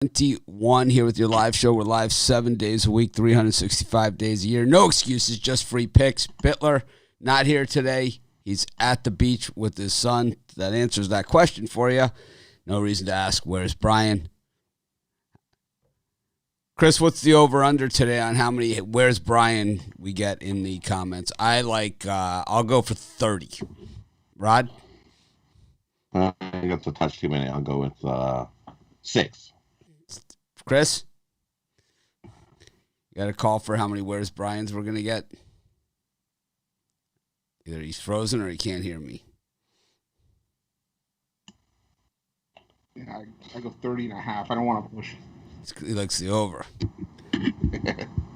21 here with your live show. We're live 7 days a week, 365 days a year. No excuses, just free picks. Bittler, not here today. He's at the beach with his son. That answers that question for you. No reason to ask, where's Brian? Chris, what's the over-under today on how many where's Brian we get in the comments? I'll go for 30. Rod? I think that's a touch too many. I'll go with 6. Chris? You got a call for how many where's Brian's we're going to get? Either he's frozen or he can't hear me. Yeah, I go 30.5. I don't want to push. He likes the over.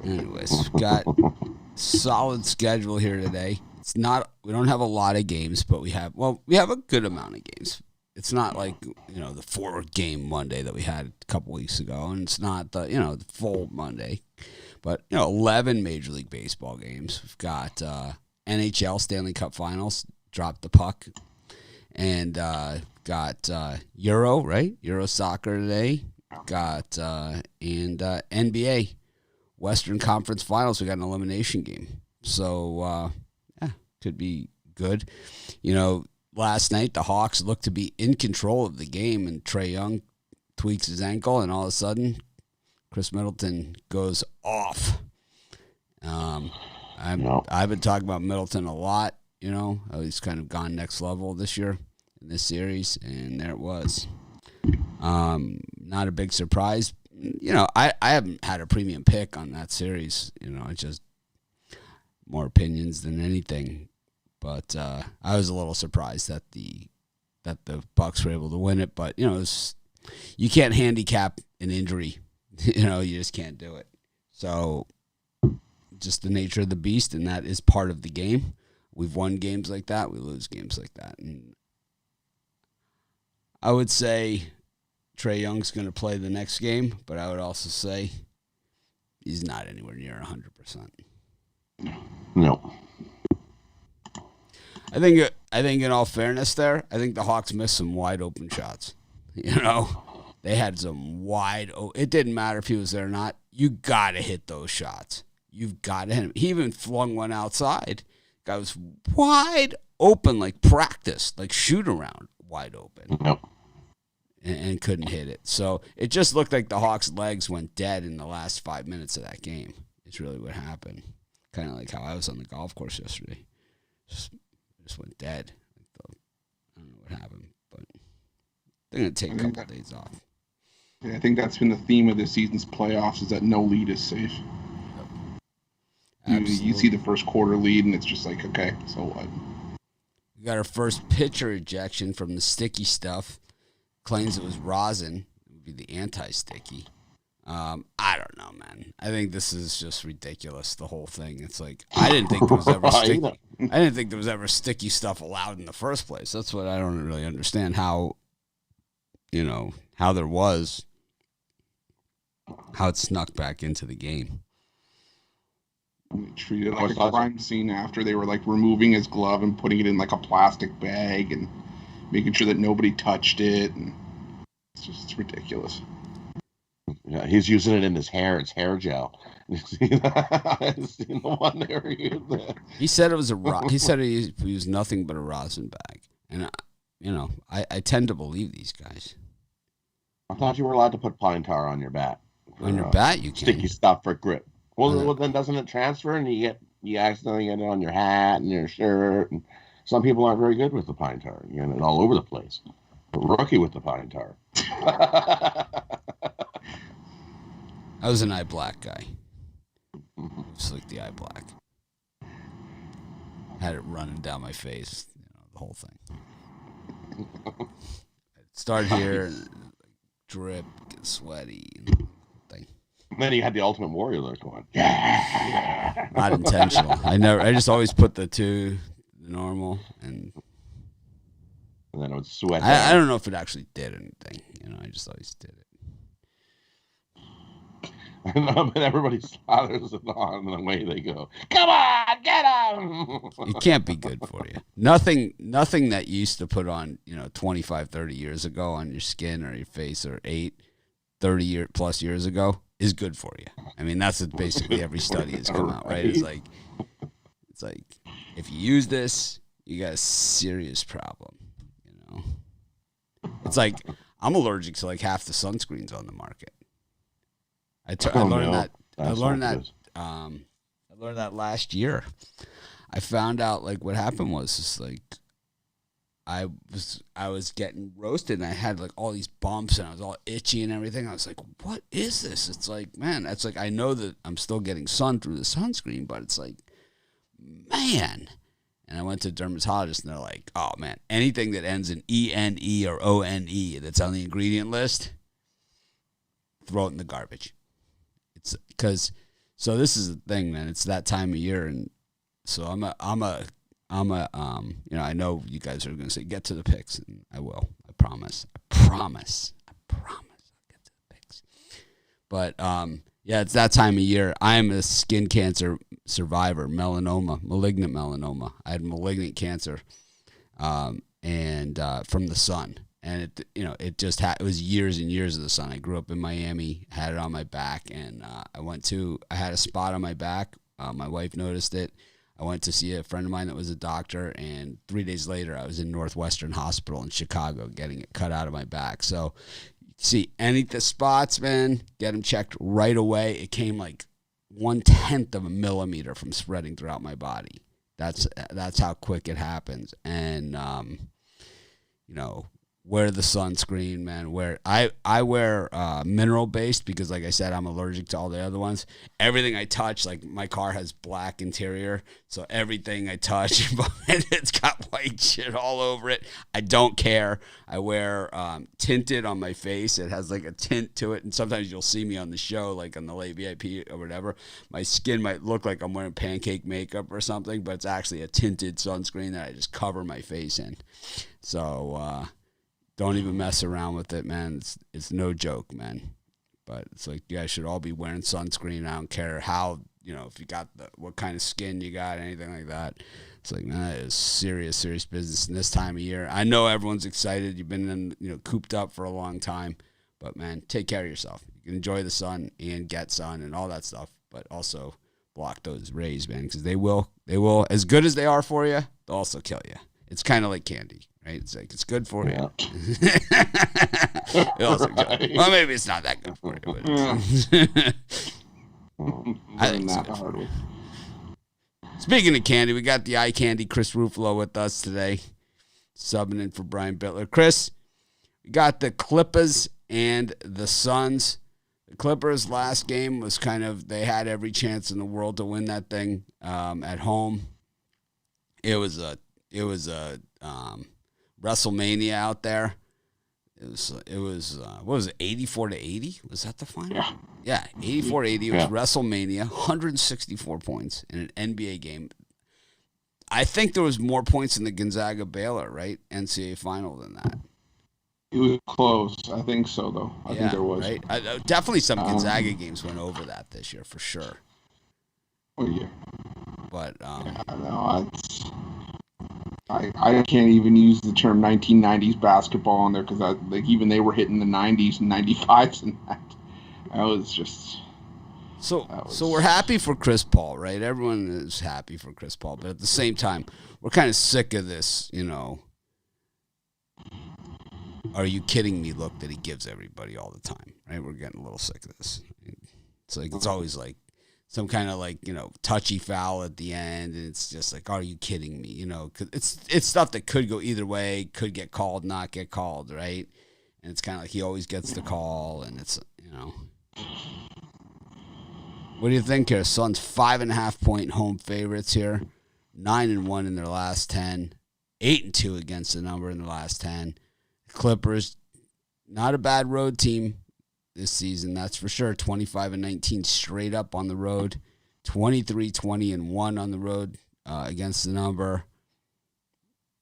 Anyways, got solid schedule here today. We don't have a lot of games, but we have a good amount of games. It's not like, the 4-game Monday that we had a couple weeks ago, and it's not the full Monday. But 11 Major League Baseball games. We've got NHL Stanley Cup Finals, dropped the puck, and got Euro, right? Euro soccer today. Got and NBA Western Conference Finals. We got an elimination game, so could be good. Last night the Hawks looked to be in control of the game, and Trae Young tweaks his ankle, and all of a sudden Chris Middleton goes off. I've been talking about Middleton a lot. He's kind of gone next level this year in this series, and there it was. Not a big surprise. I haven't had a premium pick on that series. It's just more opinions than anything. But I was a little surprised that the Bucks were able to win it. But you can't handicap an injury. You just can't do it. So just the nature of the beast, and that is part of the game. We've won games like that. We lose games like that. And I would say Trae Young's going to play the next game, but I would also say he's not anywhere near 100%. No. I think in all fairness there, I think the Hawks missed some wide open shots. They had some it didn't matter if he was there or not. You got to hit those shots. You've got to hit him. He even flung one outside. Guy was wide open, like practice, like shoot around wide open. Nope. And couldn't hit it. So it just looked like the Hawks' legs went dead in the last 5 minutes of that game. It's really what happened. Kind of like how I was on the golf course yesterday. Just went dead. I don't know what happened, but they're going to take a couple of days off. Yeah, I think that's been the theme of this season's playoffs, is that no lead is safe. Yep. You see the first quarter lead, and it's just like, okay, so what? We got our first pitcher ejection from the sticky stuff. Claims it was rosin. It would be the anti-sticky. I don't know, man. I think this is just ridiculous, the whole thing. It's like, I didn't think there was ever sticky. I didn't think there was ever sticky stuff allowed in the first place. That's what I don't really understand, how there was, how it snuck back into the game. They treated it like a crime scene after they were like removing his glove and putting it in like a plastic bag and making sure that nobody touched it, and it's ridiculous. Yeah, he's using it in his hair. It's hair gel. I've seen the one there. He said it was he said he used nothing but a rosin bag, and I tend to believe these guys. I thought you were allowed to put pine tar on your bat. On your bat, you can. Sticky stuff for grip. Well, then doesn't it transfer, and you accidentally get it on your hat and your shirt? And some people aren't very good with the pine tar. You get it all over the place. A rookie with the pine tar. I was an eye black guy. Just like the eye black. Had it running down my face, the whole thing. I'd start here, drip, get sweaty, thing. And then you had the Ultimate Warrior there going, yeah. Not intentional. I just always put the normal, and then it would sweat. I don't know if it actually did anything. I just always did it. But everybody slathers it on, and away they go. Come on, get him! It can't be good for you. Nothing that you used to put on, 25, 30 years ago on your skin or your face or 30 plus years ago is good for you. I mean, that's what basically every study has come out, right? It's like if you use this, you got a serious problem, you know. It's like I'm allergic to like half the sunscreens on the market. I learned that last year. I found out like what happened was just like I was getting roasted and I had like all these bumps and I was all itchy and everything. I was like, what is this? It's like, man, that's like I know that I'm still getting sun through the sunscreen, but it's like, man. And I went to a dermatologist and they're like, oh man, anything that ends in ENE or ONE that's on the ingredient list, throw it in the garbage. It's because so this is the thing, man. It's that time of year, and so I'm a you know, I know you guys are going to say get to the picks, and I will. I promise. I'll get to the picks. But yeah, it's that time of year. I am a skin cancer survivor, malignant melanoma. I had malignant cancer, and from the sun. And it was years and years of the sun. I grew up in Miami, had it on my back, and I had a spot on my back. My wife noticed it. I went to see a friend of mine that was a doctor, and 3 days later, I was in Northwestern Hospital in Chicago getting it cut out of my back. So, see, any of the spots, man, get them checked right away. It came like 1/10 of a millimeter from spreading throughout my body. That's how quick it happens. And you know, wear the sunscreen, man. I wear mineral based because, like I said, I'm allergic to all the other ones. Everything I touch, like my car has black interior, so everything I touch, it's got white shit all over it. I don't care. I wear tinted on my face. It has like a tint to it, and sometimes you'll see me on the show, like on the late VIP or whatever. My skin might look like I'm wearing pancake makeup or something, but it's actually a tinted sunscreen that I just cover my face in. So, don't even mess around with it, man. It's no joke, man. But it's like you guys should all be wearing sunscreen. I don't care how, you know, if you got what kind of skin you got, anything like that. It's like, man, that is serious business in this time of year. I know everyone's excited. You've been cooped up for a long time. But, man, take care of yourself. You can enjoy the sun and get sun and all that stuff. But also block those rays, man, because they will, as good as they are for you, they'll also kill you. It's kind of like candy. Right? It's like, it's good for you. Well, maybe it's not that good for you. But I think it's good. Speaking of candy, we got the eye candy Chris Ruffalo with us today, subbing in for Brian Bittler. Chris, we got the Clippers and the Suns. The Clippers' last game was they had every chance in the world to win that thing at home. It was a WrestleMania out there. It was what was it, 84-80? Was that the final? Yeah, 84-80. It was WrestleMania, 164 points in an NBA game. I think there was more points in the Gonzaga-Baylor, right, NCAA final than that. It was close. I think so, though. I think there was. Right? Definitely some Gonzaga games went over that this year, for sure. Oh, yeah. But, no, I can't even use the term 1990s basketball on there because even they were hitting the 90s and 95s and that. That was just. So we're happy for Chris Paul, right? Everyone is happy for Chris Paul, but at the same time, we're kind of sick of this, are you kidding me look that he gives everybody all the time, right? We're getting a little sick of this. It's like it's always like some kind of touchy foul at the end, and it's just like, are you kidding me? 'Cause it's stuff that could go either way, could get called, not get called, right? And it's kind of like he always gets the call, and it's What do you think here? Suns 5.5-point home favorites here, 9-1 in their last 10, 8-2 against the number in the last 10. Clippers, not a bad road team this season, that's for sure. 25-19 straight up on the road, 23-20-1 on the road against the number.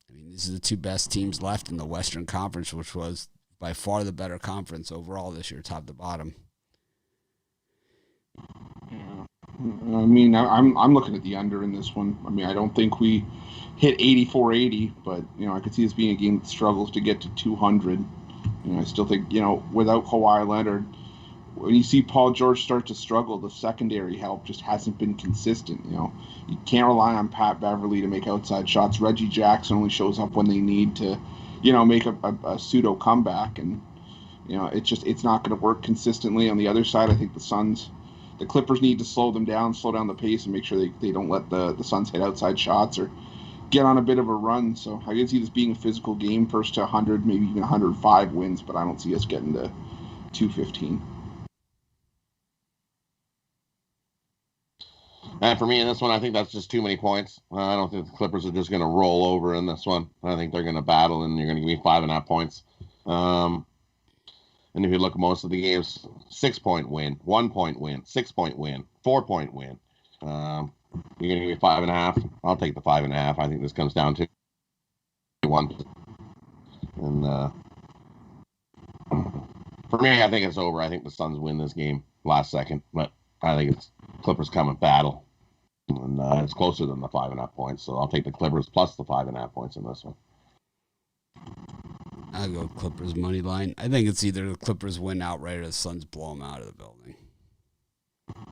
I mean, these are the two best teams left in the Western Conference, which was by far the better conference overall this year, top to bottom. Yeah. I mean, I'm looking at the under in this one. I mean, I don't think we hit 84-80, but I could see this being a game that struggles to get to 200. I still think without Kawhi Leonard, when you see Paul George start to struggle, the secondary help just hasn't been consistent. You can't rely on Pat Beverly to make outside shots. Reggie Jackson only shows up when they need to, make a pseudo comeback, and it's not going to work consistently. On the other side, I think the Clippers need to slow down the pace, and make sure they don't let the Suns hit outside shots or get on a bit of a run. So I can see this being a physical game, first to 100, maybe even 105 wins, but I don't see us getting to 215. And for me in this one, I think that's just too many points. I don't think the Clippers are just going to roll over in this one. I think they're going to battle, and you're going to give me 5.5 points. And if you look at most of the games, 6-point win, 1-point win, 6-point win, 4-point win. You're going to give me 5.5. I'll take the 5.5. I think this comes down to 1. And for me, I think it's over. I think the Suns win this game last second, but I think it's Clippers come and battle. And it's closer than the 5.5 points, so I'll take the Clippers plus the 5.5 points in this one. I'll go Clippers money line. I think it's either the Clippers win outright or the Suns blow them out of the building. I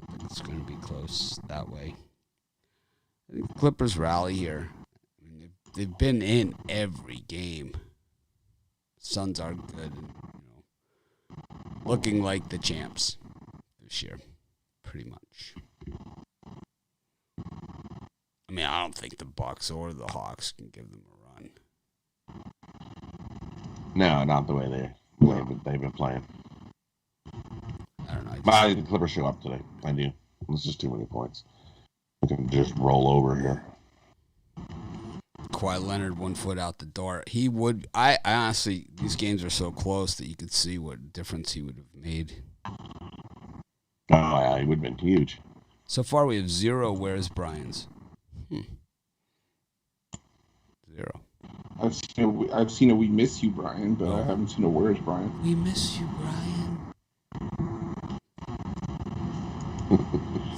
think it's going to be close that way. I think the Clippers rally here. I mean, they've been in every game. Suns are good, looking like the champs this year, pretty much. I mean, I don't think the Bucks or the Hawks can give them a run. No, not the way they've been playing. I don't know. I think the Clippers show up today. I do. It's just too many points. You can just roll over here. Kawhi Leonard 1 foot out the door. He would. I honestly, these games are so close that you could see what difference he would have made. Oh yeah, he would have been huge. So far, we have 0. Where's Brian's? 0. I've seen a "We Miss You, Brian," but I haven't seen a "Where's Brian." We miss you, Brian.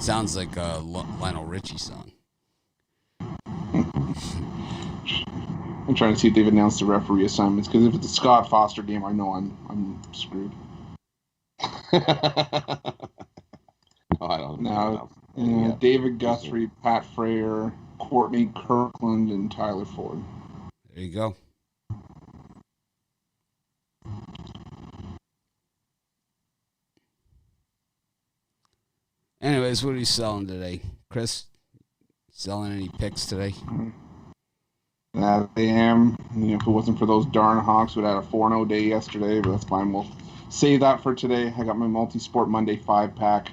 Sounds like a Lionel Richie song. I'm trying to see if they've announced the referee assignments, because if it's a Scott Foster game, I know I'm screwed. I don't know. Now, David Guthrie, Pat Frayer, Courtney Kirkland, and Tyler Ford. There you go. Anyways, what are you selling today? Chris, selling any picks today? I am. If it wasn't for those darn Hawks, we'd had a 4-0 day yesterday, but that's fine. We'll save that for today. I got my Multi-Sport Monday 5-pack,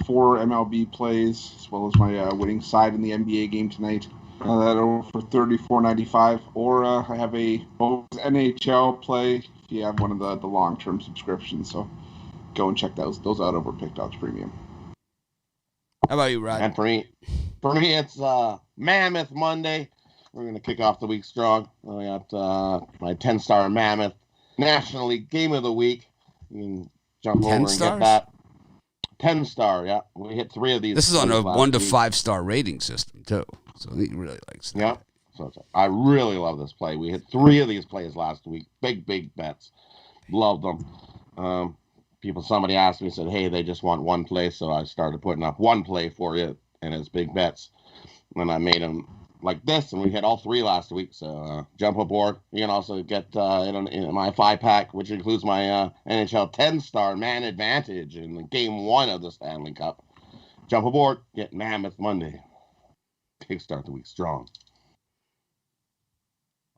4 MLB plays, as well as my winning side in the NBA game tonight. That over for $34.95. Or I have a bonus NHL play if you have one of the long-term subscriptions. So go and check those out over Pick Dogs Premium. How about you, Rod? And for me, it's Mammoth Monday. We're going to kick off the week strong. I got my 10-star Mammoth National League Game of the Week. You can jump over and get that. 10-star, yeah. We hit 3 of these. This is on a 1 to 5-star rating system, too. So he really likes that. Yeah. So I really love this play. We hit 3 of these plays last week. Big bets. Loved them. Somebody asked me, said, hey, they just want 1 play. So I started putting up 1 play for you, and it's big bets. And I made them like this, and we hit all 3 last week. So jump aboard. You can also get in my 5-pack, which includes my NHL 10-star Man Advantage in Game 1 of the Stanley Cup. Jump aboard. Get Mammoth Monday. Kickstart the week strong.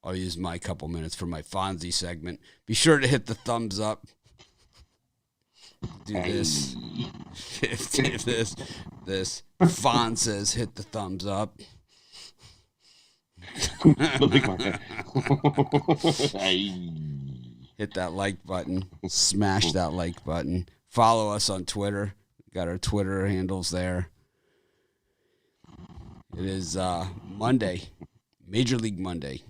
I'll use my couple minutes for my Fonzie segment. Be sure to hit the thumbs up. Do this. This. Fon says hit the thumbs up. Hit that like button. Smash that like button. Follow us on Twitter. We got our Twitter handles there. It is Monday, Major League Monday.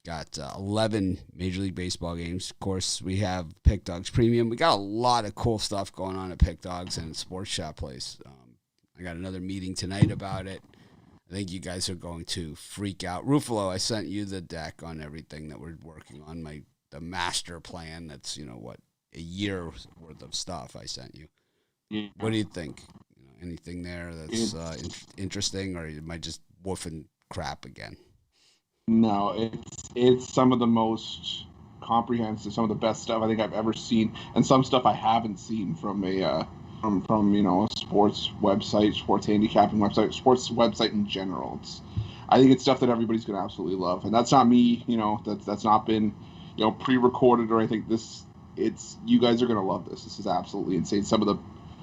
Got 11 Major League Baseball games. Of course, we have Pick Dogs Premium. We got a lot of cool stuff going on at Pick Dogs and Sports Shop Place. I got another meeting tonight about it. I think you guys are going to freak out. Ruffalo, I sent you the deck on everything that we're working on. The master plan. That's, a year's worth of stuff I sent you. Yeah. What do you think? Anything there that's interesting, or am I just woofing crap again? No, it's some of the most comprehensive, some of the best stuff I think I've ever seen, and some stuff I haven't seen from a from a sports website, sports handicapping website, sports website in general. I think it's stuff that everybody's going to absolutely love, and that's not me. That's not been pre-recorded, or I think you guys are going to love this. This is absolutely insane. Some of the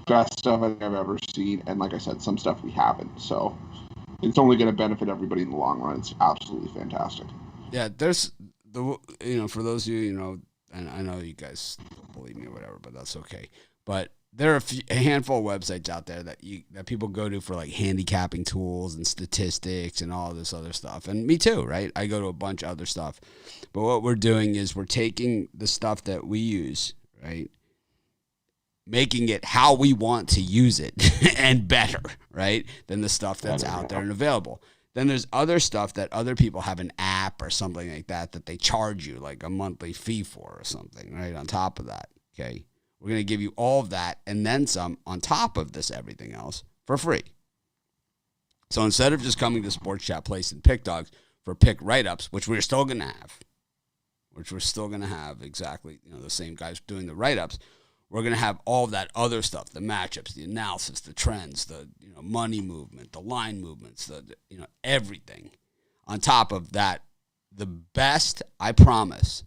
best stuff I think I've ever seen, and like I said, some stuff we haven't. So it's only going to benefit everybody in the long run. It's absolutely fantastic. Yeah, there's for those of you, and I know you guys don't believe me or whatever, but that's okay. But there are a handful of websites out there that people go to for like handicapping tools and statistics and all this other stuff. And me too, right? I go to a bunch of other stuff. But what we're doing is we're taking the stuff that we use, right? Making it how we want to use it and better, right? Than the stuff that's out there and available. Then there's other stuff that other people have an app or something like that they charge you like a monthly fee for or something, right? On top of that, okay? We're going to give you all of that and then some on top of this everything else for free. So instead of just coming to Sports Chat Place and Pick Dogs for pick write-ups, which we're still going to have, exactly, the same guys doing the write-ups, we're going to have all of that other stuff, the matchups, the analysis, the trends, the money movement, the line movements, the everything. On top of that, the best, I promise,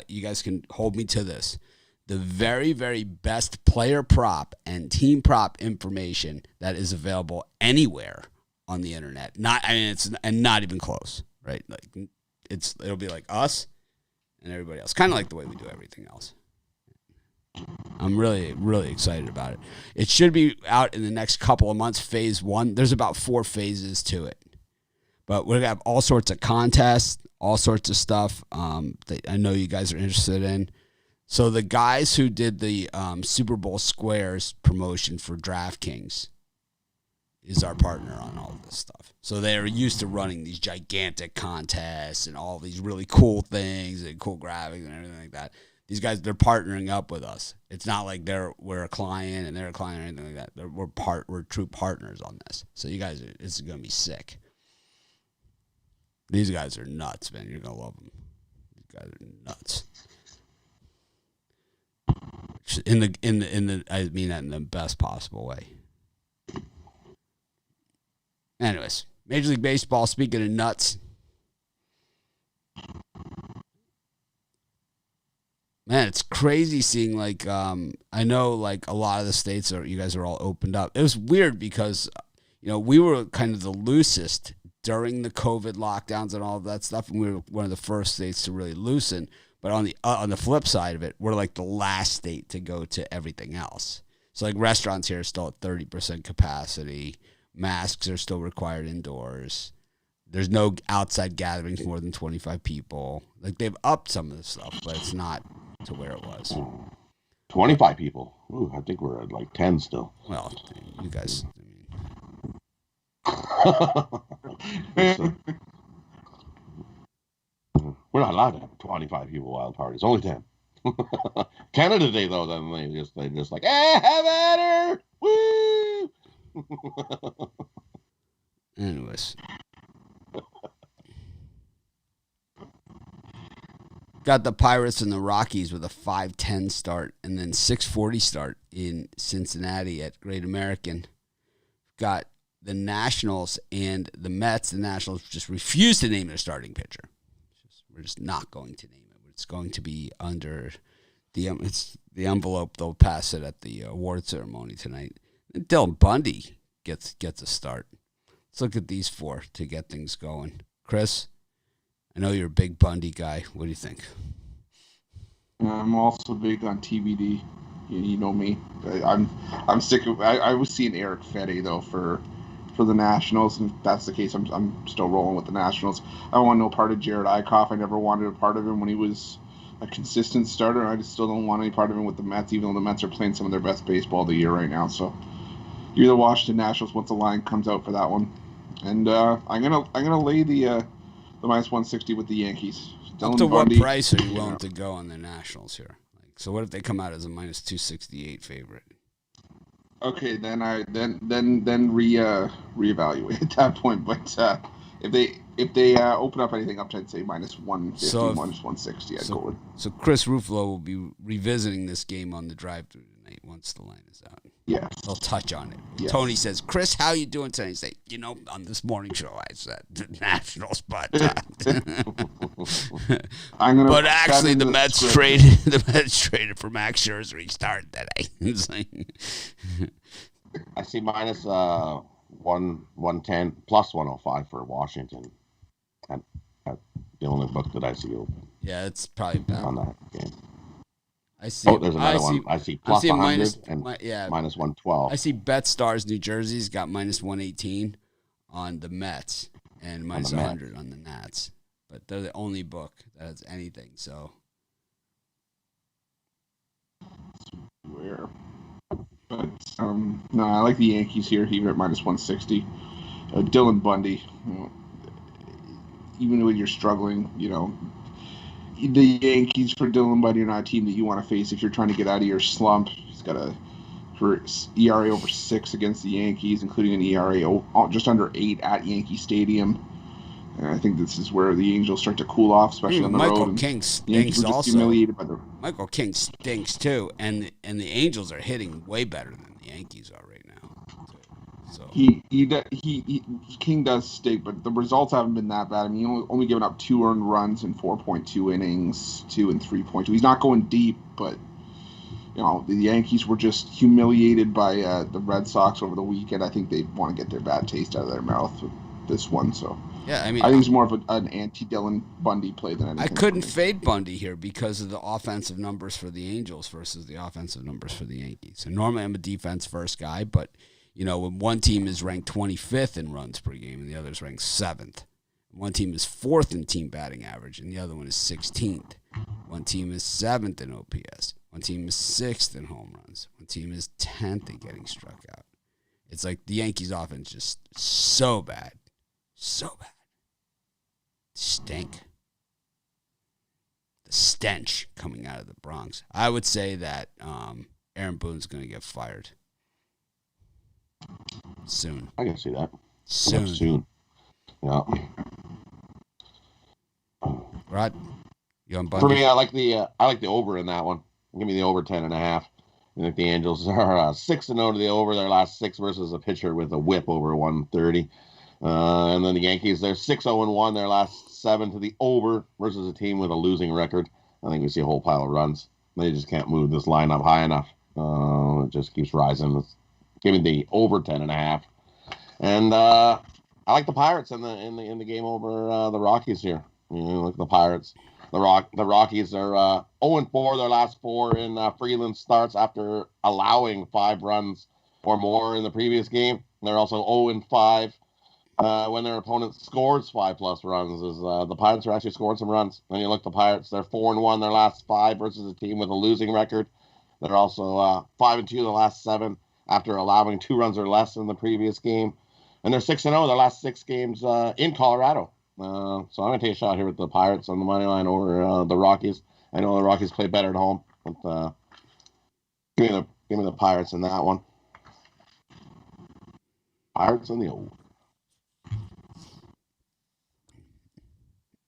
you guys can hold me to this, the very, very best player prop and team prop information that is available anywhere on the internet. Not even close, right? Like it'll be like us and everybody else, kind of like the way we do everything else. I'm really, really excited about it. It should be out in the next couple of months. Phase 1. There's about 4 phases to it, but we're gonna have all sorts of contests, all sorts of stuff that I know you guys are interested in. So the guys who did the Super Bowl Squares promotion for DraftKings is our partner on all of this stuff. So they're used to running these gigantic contests and all these really cool things and cool graphics and everything like that. These guys, they're partnering up with us. It's not like we're a client and they're a client or anything like that. We're true partners on this. So you guys, it's going to be sick. These guys are nuts, man. You're going to love them. These guys are nuts. I mean that in the best possible way. Anyways, Major League Baseball, speaking of nuts. Man, it's crazy seeing I know a lot of the states you guys are all opened up. It was weird because we were kind of the loosest during the COVID lockdowns and all of that stuff, and we were one of the first states to really loosen. But on the flip side of it, we're like the last state to go to everything else. So restaurants here are still at 30% capacity. Masks are still required indoors. There's no outside gatherings more than 25 people. They've upped some of the stuff, but it's not to where it was. 25 people. Ooh, I think we're at 10 still. Well, you guys. We're not allowed to have 25 people wild parties. Only 10. Canada Day though, then they just have at her. Woo! Anyways. Got the Pirates and the Rockies with a 5:10 start and then 6:40 start in Cincinnati at Great American. Got the Nationals and the Mets. The Nationals just refused to name their starting pitcher. We're just not going to name it. It's going to be under the envelope. They'll pass it at the award ceremony tonight. And Dylan Bundy gets a start. Let's look at these 4 to get things going. Chris, I know you're a big Bundy guy. What do you think? I'm also big on TBD. You know me. I'm sick of. I was seeing Eric Fedde though for the Nationals, and if that's the case, I'm still rolling with the Nationals. I don't want no part of Jared Eichhoff. I never wanted a part of him when he was a consistent starter. I just still don't want any part of him with the Mets, even though the Mets are playing some of their best baseball of the year right now. So you're the Washington Nationals once the line comes out for that one, and I'm gonna lay the minus 160 with the Yankees. Up to Bundy, what price are you willing to go on the Nationals here? So what if they come out as a minus 268 favorite? Okay, then reevaluate at that point. But if they open up anything up to, I'd say minus 150, minus 160, I'd go with. So Chris Ruffalo will be revisiting this game on the drive-through tonight once the line is out. Yes. They'll touch on it. Yes. Tony says, Chris, how you doing today? He say, on this morning show I said the Nationals, but but actually the Mets traded for Max Scherzer. He started today. I see minus 110 plus 105 for Washington at the only book that I see open. Yeah, it's probably bad on that game. I see. There's another one. I see plus 100 and minus 112. I see BetStars New Jersey's got minus 118 on the Mets and minus 100 on the Nats. But they're the only book that has anything. So. Where? But no, I like the Yankees here at minus 160. Dylan Bundy, even when you're struggling, the Yankees for Dylan Bundy are not a team that you want to face if you're trying to get out of your slump. He's got for ERA over 6 against the Yankees, including an ERA just under 8 at Yankee Stadium. And I think this is where the Angels start to cool off, especially on the road. Michael King stinks also. Humiliated by Michael King stinks too, and the Angels are hitting way better than the Yankees are right now. So King does stink, but the results haven't been that bad. I mean, he's only given up 2 earned runs in 4.2 innings, 2 and 3.2. He's not going deep, but the Yankees were just humiliated by the Red Sox over the weekend. I think they want to get their bad taste out of their mouth with this one. So yeah, I mean, I think it's more of an anti-Dylan Bundy play than anything. I couldn't fade Bundy here because of the offensive numbers for the Angels versus the offensive numbers for the Yankees. And normally I'm a defense first guy, but when one team is ranked 25th in runs per game and the other is ranked 7th. One team is 4th in team batting average and the other one is 16th. One team is 7th in OPS. One team is 6th in home runs. One team is 10th in getting struck out. It's like the Yankees offense just so bad. So bad. Stink. The stench coming out of the Bronx. I would say that Aaron Boone's going to get fired. Soon. I can see that. Soon. Yeah. Rod, you on Bundy? For me, I like the over in that one. Give me the over 10.5. I think the Angels are 6-0 to the over their last 6 versus a pitcher with a whip over 130. And then the Yankees, they're 6-0-1 their last 7 to the over versus a team with a losing record. I think we see a whole pile of runs. They just can't move this line up high enough. It just keeps rising. Give me the over 10.5. And I like the Pirates in the game over the Rockies here. Look at the Pirates. The Rockies are 0-4 their last 4 in Freeland starts after allowing 5 runs or more in the previous game. They're also 0-5 when their opponent scores 5+ runs. The Pirates are actually scoring some runs. When you look at the Pirates, they're 4-1 their last 5 versus a team with a losing record. They're also 5-2 the last 7 after allowing 2 runs or less in the previous game. And they're 6-0 their last 6 games in Colorado. So I'm going to take a shot here with the Pirates on the money line over the Rockies. I know the Rockies play better at home, but give me the Pirates in that one. Pirates in the old.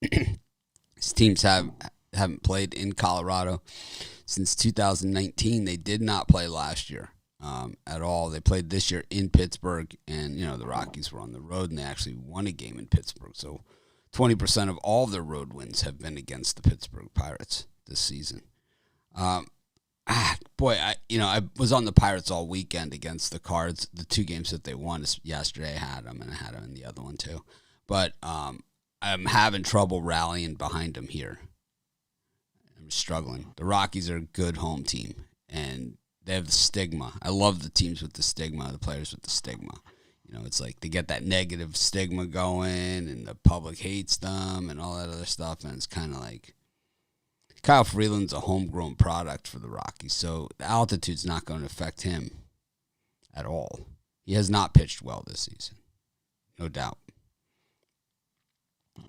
These teams haven't played in Colorado since 2019. They did not play last year at all. They played this year in Pittsburgh, and the Rockies were on the road, and they actually won a game in Pittsburgh. So 20% of all their road wins have been against the Pittsburgh Pirates this season. I was on the Pirates all weekend against the Cards. The 2 games that they won yesterday, I had them, and I had them in the other one too. But I'm having trouble rallying behind them here. I'm struggling. The Rockies are a good home team, and they have the stigma. I love the teams with the stigma, the players with the stigma. It's like they get that negative stigma going, and the public hates them and all that other stuff, and it's kind of like Kyle Freeland's a homegrown product for the Rockies, so the altitude's not going to affect him at all. He has not pitched well this season, no doubt.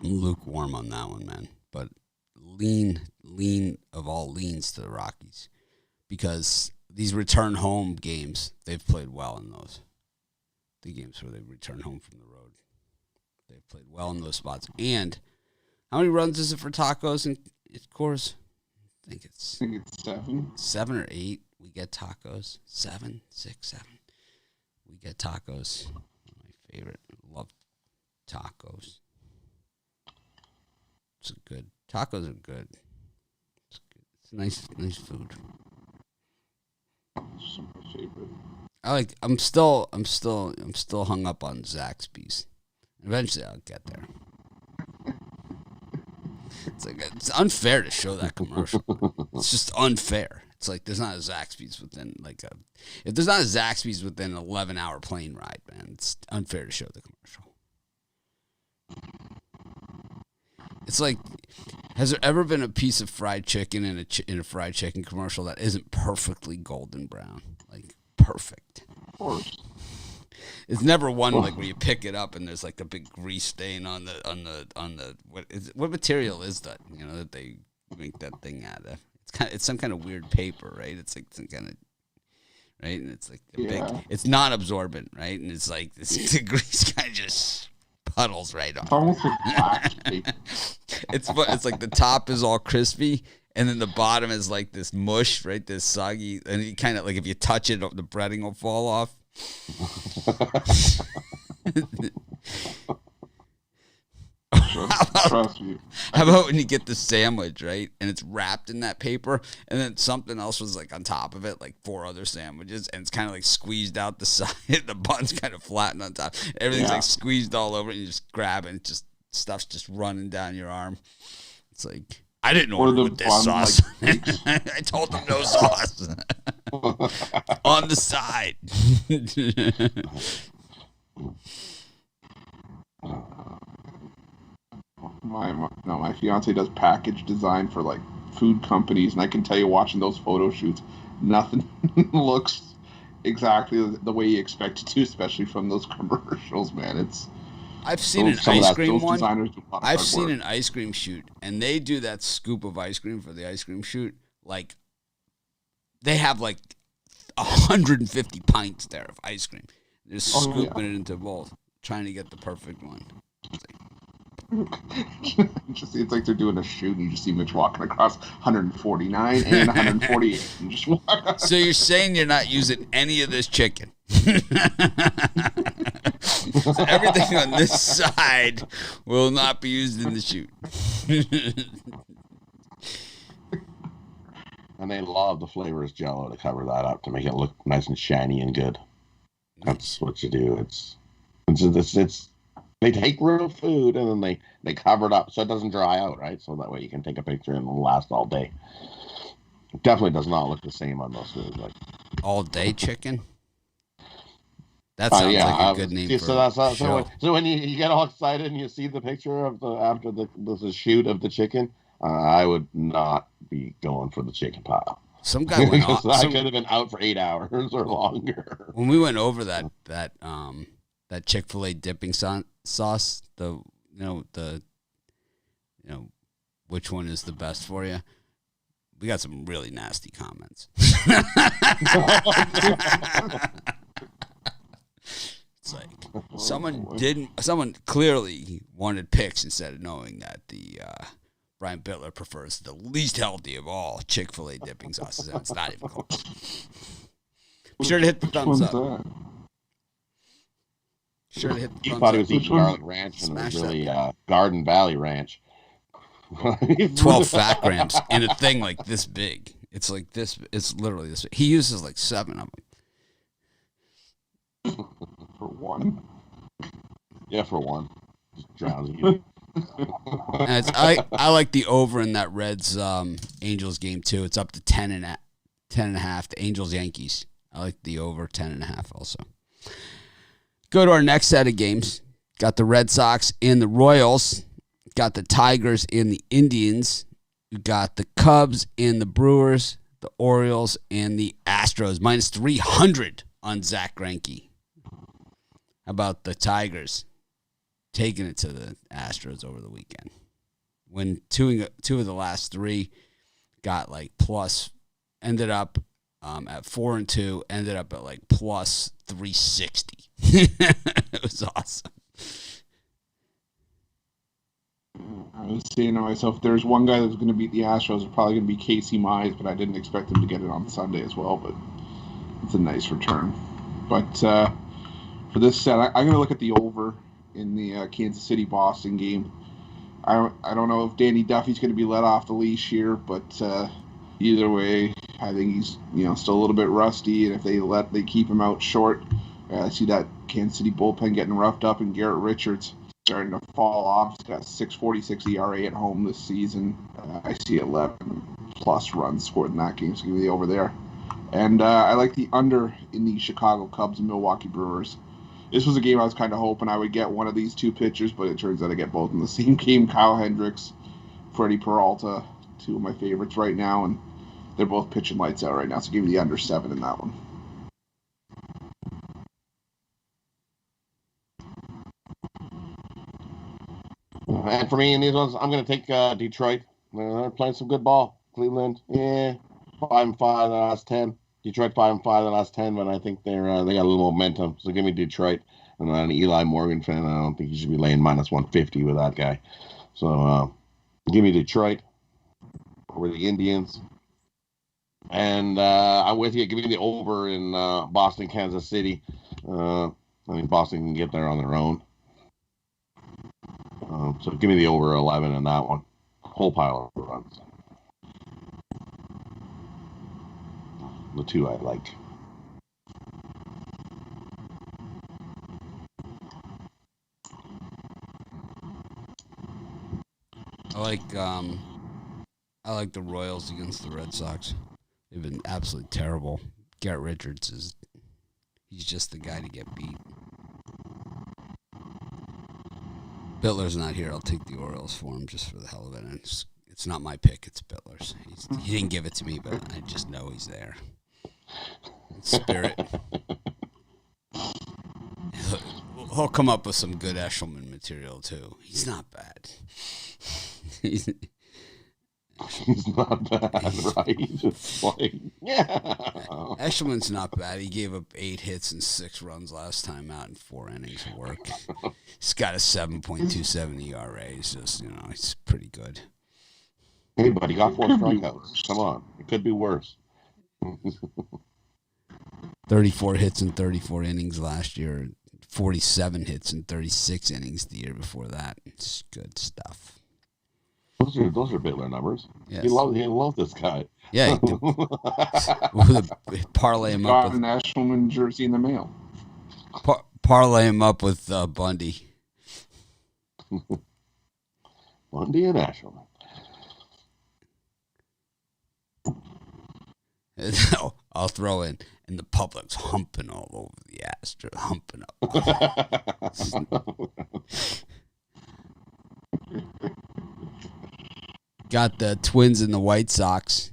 I'm lukewarm on that one, man, but lean of all leans to the Rockies. because these return home games, they've played well in those. The games where they return home from the road, they've played well in those spots. And how many runs is it for tacos and Coors? I think it's 7. 7 or 8. We get tacos. 7, 6, 7. We get tacos. My favorite. Love tacos. Tacos are good. It's good. It's nice food. It's my favorite. I'm still hung up on Zaxby's. Eventually I'll get there. It's unfair to show that commercial. It's just unfair. It's like there's not a Zaxby's within if there's not a Zaxby's within an 11-hour plane ride, man, it's unfair to show the commercial. It's like, has there ever been a piece of fried chicken in a fried chicken commercial that isn't perfectly golden brown? Like perfect. Of course. It's never one like where you pick it up and there's like a big grease stain on the what material is that, you know, that they make that thing out of? It's some kind of weird paper, right? It's like some kind of, right, and it's like big. It's non-absorbent, right? And it's like the grease kind of just puddles right on. It's almost like wax paper. It's like the top is all crispy, and then the bottom is like this mush, right? This soggy, and you kind of like if you touch it, the breading will fall off. Trust me. How about when you get the sandwich, right, and it's wrapped in that paper, and then something else was like on top of it, like 4 other sandwiches, and it's kind of like squeezed out the side. The bun's kind of flattened on top. Everything's like squeezed all over it, and you just grab it, and stuff's just running down your arm. It's like, I didn't order with this sauce. Like, I told them no sauce. On the side. My fiance does package design for like food companies, and I can tell you, watching those photo shoots, nothing looks exactly the way you expect it to, especially from those commercials, man. I've seen an ice cream one. I've seen an ice cream shoot, and they do that scoop of ice cream for the ice cream shoot. Like, they have like 150 pints there of ice cream. They're just scooping it into a bowl, trying to get the perfect one. It's like they're doing a shoot, and you just see Mitch walking across 149 and 148. And just walk. So you're saying you're not using any of this chicken? So everything on this side will not be used in the shoot. And they love the flavors Jell-O to cover that up, to make it look nice and shiny and good. That's what you do. It's they take real food and then they cover it up so it doesn't dry out, right? So that way you can take a picture and it'll last all day. It definitely does not look the same on those foods. Like all day chicken. That sounds like a good name for a show. So when you get all excited and you see the picture of after the shoot of the chicken, I would not be going for the chicken pile. Some guy went off. I could have been out for 8 hours or longer. When we went over that Chick-fil-A dipping sauce, which one is the best for you? We got some really nasty comments. It's like someone clearly wanted picks instead of knowing that the Brian Bittler prefers the least healthy of all Chick-fil-A dipping sauces, and it's not even close. Be sure to hit the thumbs up. Sure to hit the thumbs up. You thought it was eating garlic ranch, and it was really Garden Valley Ranch. 12 fat grams in a thing like this big. It's like this. It's literally this big. He uses like 7 of them. For one. Yeah, for one. Just drowns you. I like the over in that Reds Angels game too. It's up to 10.5. The Angels Yankees. I like the over 10.5 also. Go to our next set of games. Got the Red Sox and the Royals. Got the Tigers and the Indians. We got the Cubs and the Brewers. The Orioles and the Astros. Minus 300 on Zach Greinke. How about the Tigers taking it to the Astros over the weekend? When two of the last 3 got like plus, ended up at 4-2, ended up at like plus 360. It was awesome. I was saying to myself, there's one guy that's going to beat the Astros. It's probably going to be Casey Mize, but I didn't expect him to get it on Sunday as well. But it's a nice return. But for this set, I'm going to look at the over in the Kansas City-Boston game. I don't know if Danny Duffy's going to be let off the leash here, but either way, I think he's still a little bit rusty, and if they keep him out short, I see that Kansas City bullpen getting roughed up, and Garrett Richards starting to fall off. He's got a 6.46 ERA at home this season. I see 11 plus runs scored in that game, so give me the over there. And I like the under in the Chicago Cubs and Milwaukee Brewers. This was a game I was kind of hoping I would get one of these two pitchers, but it turns out I get both in the same game. Kyle Hendricks, Freddie Peralta, two of my favorites right now, and they're both pitching lights out right now, so give me the under 7 in that one. And for me in these ones, I'm going to take Detroit. They're playing some good ball. Cleveland, 5-5 the last 10. Detroit 5-5 the last 10, but I think they got a little momentum. So give me Detroit. And I'm an Eli Morgan fan. I don't think you should be laying minus 150 with that guy. So give me Detroit over the Indians. And I'm with you. Give me the over in Boston, Kansas City. I think Boston can get there on their own. So give me the over 11 in that one. Whole pile of runs. The two I like. I like the Royals against the Red Sox. They've been absolutely terrible. Garrett Richards he's just the guy to get beat. Bittler's not here. I'll take the Orioles for him just for the hell of it. And it's not my pick. It's Bittler's. He didn't give it to me, but I just know he's there. Spirit. He'll come up with some good Eshelman material, too. He's not bad. He's not bad, right? It's like, yeah. Eshelman's not bad. He gave up 8 hits and 6 runs last time out in 4 innings of work. He's got a 7.27 ERA. He's just, he's pretty good. Hey, but he got 4 strikeouts. Come on. It could be worse. 34 hits in 34 innings last year. 47 hits in 36 innings the year before that. It's good stuff. Those are Bittler numbers. Yes. He loved this guy. Yeah, parlay him up with an Eshelman jersey in the mail. Parlay him up with Bundy. Bundy and Eshelman. I'll throw in, and the public's humping all over the Astros, humping up. Got the Twins and the White Sox.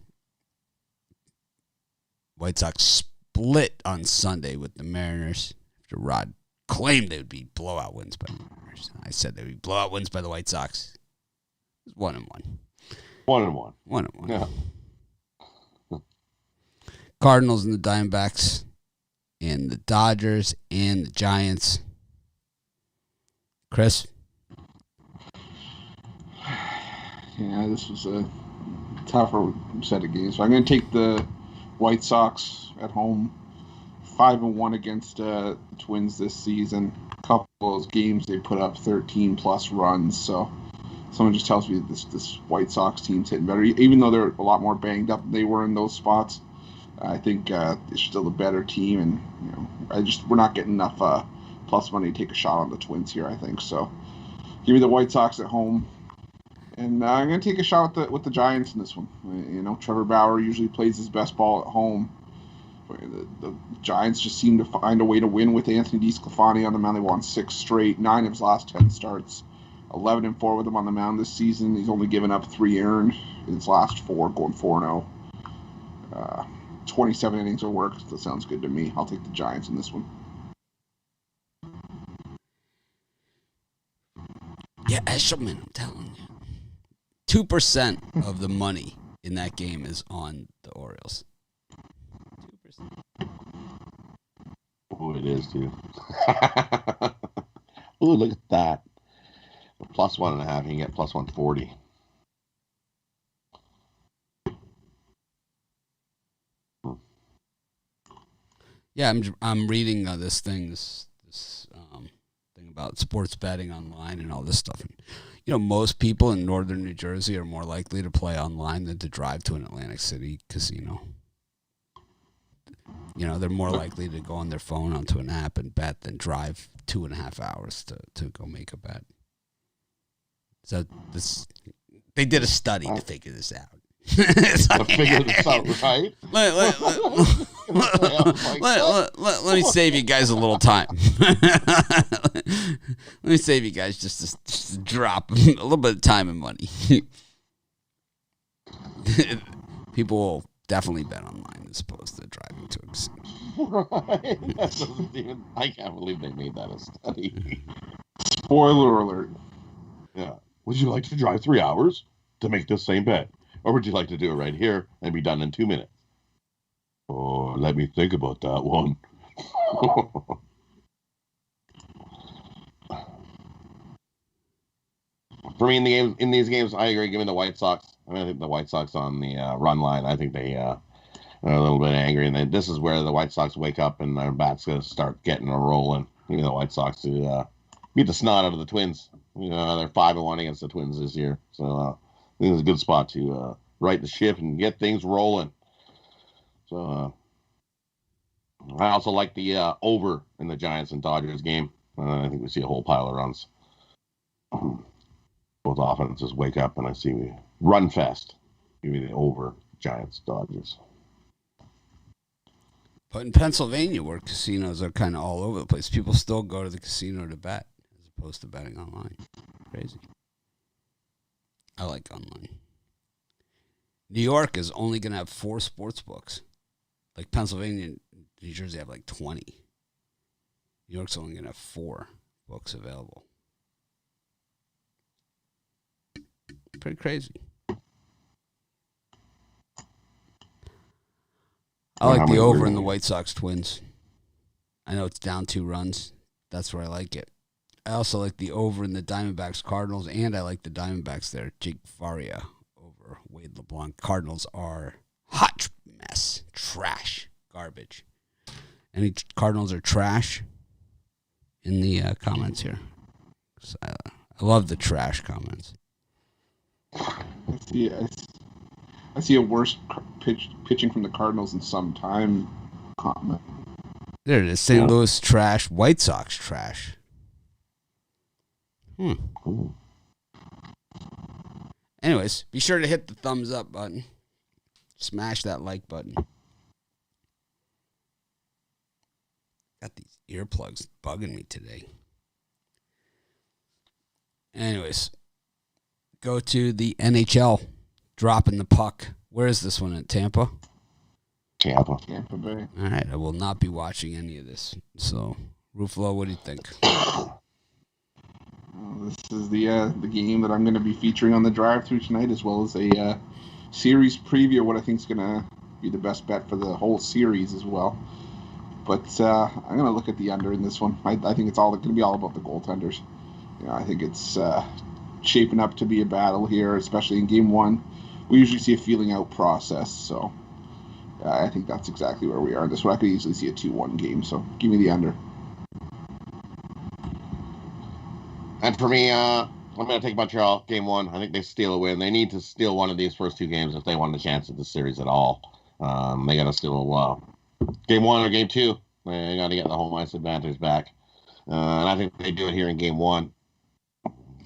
White Sox split on Sunday with the Mariners after Rod claimed they would be blowout wins by the Mariners. I said they would be blowout wins by the White Sox. It was 1-1. 1-1. 1-1. Yeah. Cardinals and the Diamondbacks and the Dodgers and the Giants. Chris? Yeah, this was a tougher set of games. So I'm going to take the White Sox at home. 5-1 against the Twins this season. A couple of those games they put up 13 plus runs. So someone just tells me this White Sox team's hitting better, even though they're a lot more banged up than they were in those spots. I think they're still a better team, and we're not getting enough plus money to take a shot on the Twins here. I think so. Give me the White Sox at home, and I'm going to take a shot with the Giants in this one. Trevor Bauer usually plays his best ball at home. The Giants just seem to find a way to win with Anthony DeSclafani on the mound. They won 6 straight, 9 of his last 10 starts, 11-4 with him on the mound this season. He's only given up 3 earned in his last 4, going 4-0. 27 innings of work. That sounds good to me. I'll take the Giants in this one. Yeah, Eshelman, I'm telling you. 2% of the money in that game is on the Orioles. it is, too. Ooh, look at that. Plus 1.5, you can get plus 140. Yeah, I'm reading this thing thing about sports betting online and all this stuff. And, most people in northern New Jersey are more likely to play online than to drive to an Atlantic City casino. They're more likely to go on their phone onto an app and bet than drive 2.5 hours to go make a bet. So they did a study to figure this out. Figure this out, right? Let me save you guys a little time. Let me save you guys just a drop, a little bit of time and money. People will definitely bet online as opposed to driving to a casino. Right? I can't believe they made that a study. Spoiler alert. Yeah. Would you like to drive 3 hours to make this same bet? Or would you like to do it right here and be done in 2 minutes? Oh, let me think about that one. For me, in these games, I agree. Give me the White Sox. I think the White Sox on the run line. I think they are a little bit angry, and then this is where the White Sox wake up and their bats going to start getting a rolling. Give me the White Sox to beat the snot out of the Twins. They're 5-1 against the Twins this year, so I think it's a good spot to right the ship and get things rolling. So I also like the over in the Giants and Dodgers game. I think we see a whole pile of runs. Both offenses wake up, and I see we run fest. Give me the over, Giants, Dodgers. But in Pennsylvania, where casinos are kind of all over the place, people still go to the casino to bet as opposed to betting online. Crazy. I like online. New York is only going to have 4 sports books. Like Pennsylvania and New Jersey have like 20. New York's only going to have 4 books available. Pretty crazy. I like the over in the White Sox Twins. I know it's down 2 runs. That's where I like it. I also like the over in the Diamondbacks Cardinals, and I like the Diamondbacks there. Jake Faria over Wade LeBlanc. Cardinals are hot mess, trash, garbage. Any Cardinals are trash in the comments here. So I love the trash comments. I see a worse pitching from the Cardinals in some time comment. There it is. St. Louis trash, White Sox trash. Anyways, be sure to hit the thumbs up button. Smash that like button. Got these earplugs bugging me today. Anyways, go to the NHL. Dropping the puck. Where is this one? At Tampa? Tampa Bay. All right. I will not be watching any of this. So, Ruffalo, what do you think? This is the game that I'm going to be featuring on the drive-thru tonight, as well as a series preview of what I think is going to be the best bet for the whole series as well. But I'm going to look at the under in this one. I think it's all going to be all about the goaltenders. I think it's shaping up to be a battle here, especially in Game 1. We usually see a feeling out process, so I think that's exactly where we are in this one. I could easily see a 2-1 game, so give me the under. And for me, I'm going to take Montreal, Game 1. I think they steal a win. They need to steal one of these first 2 games if they want a chance at the series at all. They got to steal Game 1 or Game 2. They got to get the home ice advantage back. And I think they do it here in Game 1.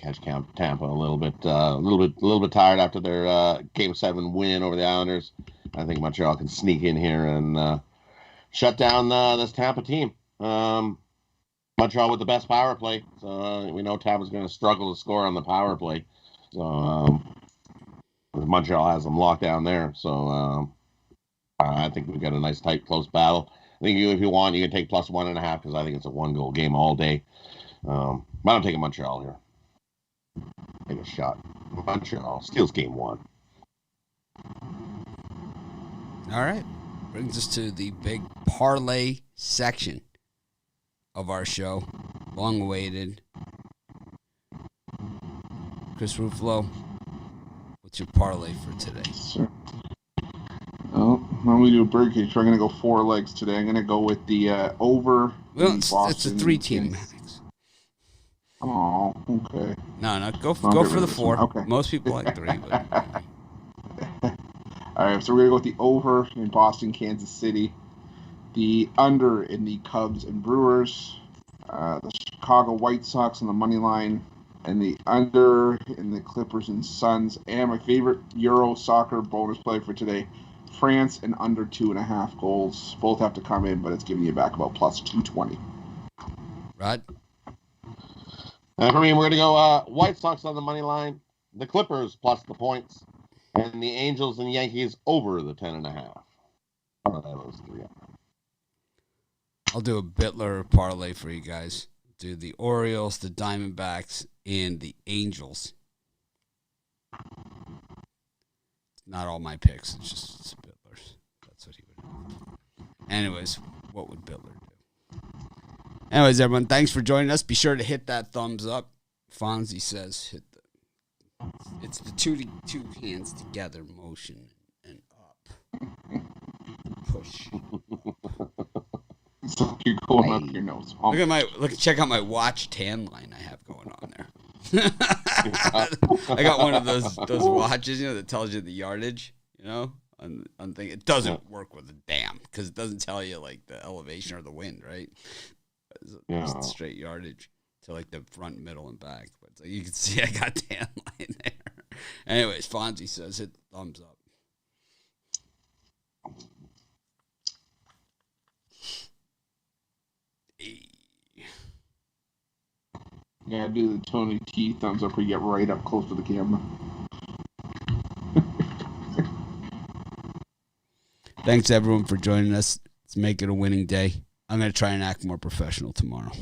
Catch Tampa a little bit tired after their Game 7 win over the Islanders. I think Montreal can sneak in here and shut down this Tampa team. Montreal with the best power play, so we know Tampa's going to struggle to score on the power play. So Montreal has them locked down there. So I think we've got a nice, tight, close battle. I think if you want, you can take plus 1.5 because I think it's a 1-goal game all day. But I'm taking Montreal here. Take a shot. Montreal steals Game 1. All right. Brings us to the big parlay section. of our show. Long awaited. Chris Ruffalo, what's your parlay for today? Sure. Well, when we do a bird cage, we're going to go 4 legs today. I'm going to go with the over. Well, it's a 3-team max. Oh, okay. No, go for the 4. Okay. Most people like 3. But... All right, so we're going to go with the over in Boston, Kansas City. The under in the Cubs and Brewers. The Chicago White Sox on the money line. And the under in the Clippers and Suns. And my favorite Euro soccer bonus play for today, France and under 2.5 goals. Both have to come in, but it's giving you back about plus 220. Rod? For me, we're going to go White Sox on the money line, the Clippers plus the points, and the Angels and Yankees over the 10.5. One of those 3. I'll do a Bitler parlay for you guys. Do the Orioles, the Diamondbacks, and the Angels. Not all my picks. It's just Bitler's. That's what he would have. Anyways, what would Bitler do? Anyways, everyone, thanks for joining us. Be sure to hit that thumbs up. Fonzie says it's the two hands together motion and up. Push. It's like you're going up your nose. Check out my watch tan line I have going on there. I got one of those watches, that tells you the yardage, on thing. It doesn't work with a damn because it doesn't tell you like the elevation or the wind, right? It's the straight yardage to like the front, middle, and back. But so you can see I got tan line there. Anyways, Fonzie says hit the thumbs up. Yeah, do the Tony T thumbs up where you get right up close to the camera. Thanks, everyone, for joining us. Let's make it a winning day. I'm going to try and act more professional tomorrow.